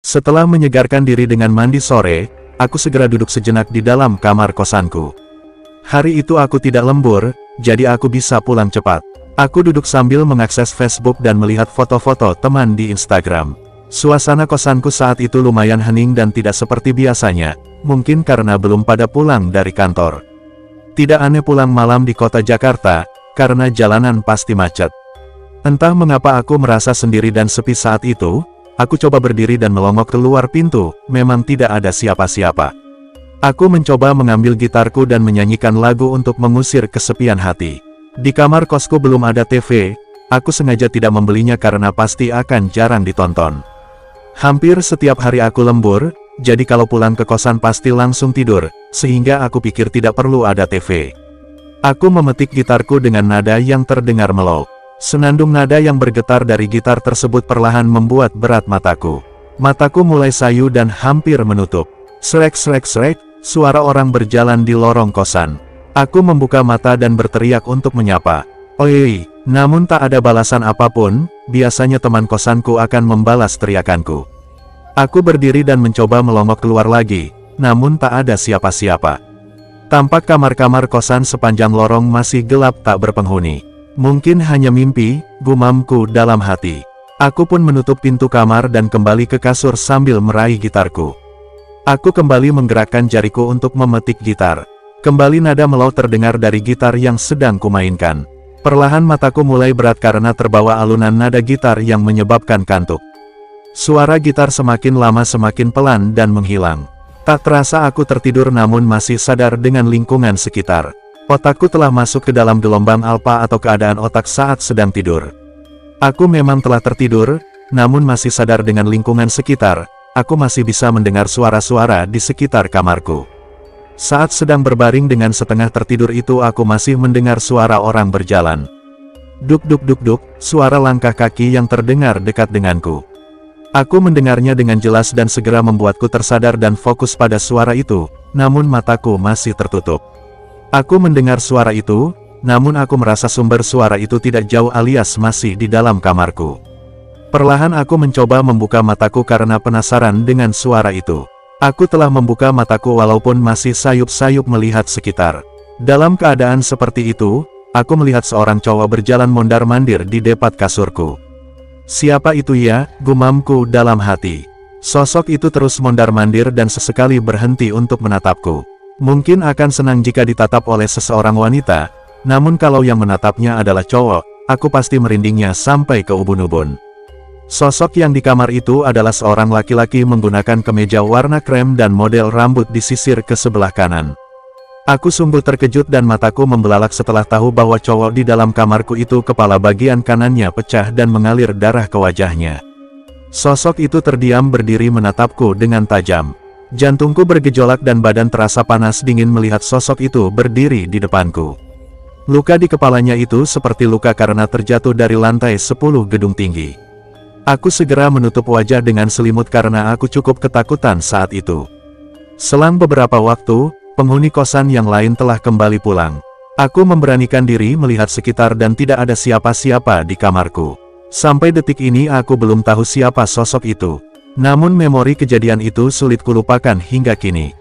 Setelah menyegarkan diri dengan mandi sore, aku segera duduk sejenak di dalam kamar kosanku. Hari itu aku tidak lembur, jadi aku bisa pulang cepat. Aku duduk sambil mengakses Facebook dan melihat foto-foto teman di Instagram. Suasana kosanku saat itu lumayan hening dan tidak seperti biasanya, mungkin karena belum pada pulang dari kantor. Tidak aneh pulang malam di kota Jakarta, karena jalanan pasti macet. Entah mengapa aku merasa sendiri dan sepi saat itu. Aku coba berdiri dan melongok keluar pintu, memang tidak ada siapa-siapa. Aku mencoba mengambil gitarku dan menyanyikan lagu untuk mengusir kesepian hati. Di kamar kosku belum ada TV, aku sengaja tidak membelinya karena pasti akan jarang ditonton. Hampir setiap hari aku lembur, jadi kalau pulang ke kosan pasti langsung tidur, sehingga aku pikir tidak perlu ada TV. Aku memetik gitarku dengan nada yang terdengar mellow. Senandung nada yang bergetar dari gitar tersebut perlahan membuat berat mataku. Mataku mulai sayu dan hampir menutup. Srek srek srek, suara orang berjalan di lorong kosan. Aku membuka mata dan berteriak untuk menyapa. Oi, namun tak ada balasan apapun, biasanya teman kosanku akan membalas teriakanku. Aku berdiri dan mencoba melongok keluar lagi, namun tak ada siapa-siapa. Tampak kamar-kamar kosan sepanjang lorong masih gelap tak berpenghuni. Mungkin hanya mimpi, gumamku dalam hati. Aku pun menutup pintu kamar dan kembali ke kasur sambil meraih gitarku. Aku kembali menggerakkan jariku untuk memetik gitar. Kembali nada mellow terdengar dari gitar yang sedang kumainkan. Perlahan mataku mulai berat karena terbawa alunan nada gitar yang menyebabkan kantuk. Suara gitar semakin lama semakin pelan dan menghilang. Tak terasa aku tertidur namun masih sadar dengan lingkungan sekitar. Otakku telah masuk ke dalam gelombang alfa atau keadaan otak saat sedang tidur. Aku memang telah tertidur, namun masih sadar dengan lingkungan sekitar. Aku masih bisa mendengar suara-suara di sekitar kamarku. Saat sedang berbaring dengan setengah tertidur itu aku masih mendengar suara orang berjalan. Duk duk duk duk, suara langkah kaki yang terdengar dekat denganku. Aku mendengarnya dengan jelas dan segera membuatku tersadar dan fokus pada suara itu, namun mataku masih tertutup. Aku mendengar suara itu, namun aku merasa sumber suara itu tidak jauh alias masih di dalam kamarku. Perlahan aku mencoba membuka mataku karena penasaran dengan suara itu. Aku telah membuka mataku walaupun masih sayup-sayup melihat sekitar. Dalam keadaan seperti itu, aku melihat seorang cowok berjalan mondar-mandir di depan kasurku. Siapa itu ya, gumamku dalam hati. Sosok itu terus mondar-mandir dan sesekali berhenti untuk menatapku. Mungkin akan senang jika ditatap oleh seseorang wanita, namun kalau yang menatapnya adalah cowok, aku pasti merindingnya sampai ke ubun-ubun. Sosok yang di kamar itu adalah seorang laki-laki menggunakan kemeja warna krem dan model rambut disisir ke sebelah kanan. Aku sungguh terkejut dan mataku membelalak setelah tahu bahwa cowok di dalam kamarku itu kepala bagian kanannya pecah dan mengalir darah ke wajahnya. Sosok itu terdiam berdiri menatapku dengan tajam. Jantungku bergejolak dan badan terasa panas dingin melihat sosok itu berdiri di depanku. Luka di kepalanya itu seperti luka karena terjatuh dari lantai 10 gedung tinggi. Aku segera menutup wajah dengan selimut karena aku cukup ketakutan saat itu. Selang beberapa waktu, penghuni kosan yang lain telah kembali pulang. Aku memberanikan diri melihat sekitar dan tidak ada siapa-siapa di kamarku. Sampai detik ini aku belum tahu siapa sosok itu. Namun memori kejadian itu sulit kulupakan hingga kini.